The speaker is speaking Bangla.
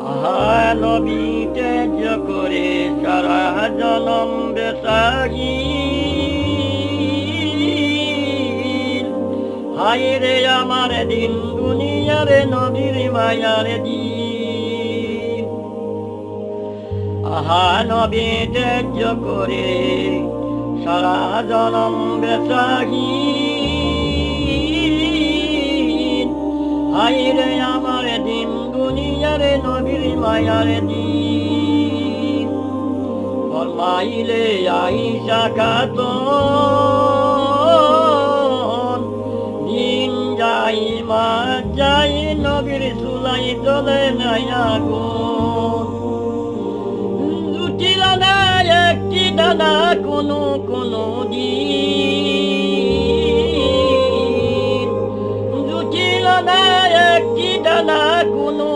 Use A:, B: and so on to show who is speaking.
A: আহা নবী ত্যায্য করে সারা জনম বেসাগি হায় রে আমার দিন দুনিয়ার নবীর মায়ার দিন। আহা নবী ত্যায্য করে সারা জনম বেসাগি হায় রে আমার দিন দুনিয়ার নবীর মায়ার দিন। ফরমাইলে আইসা খাতুন দিন যাই মা যাই নবীর চুলাই জ্বলে নাই আগুন। জুটিল না একটি দানা কোনো কোনো দিন, জুটিল না একটি দানা কোনো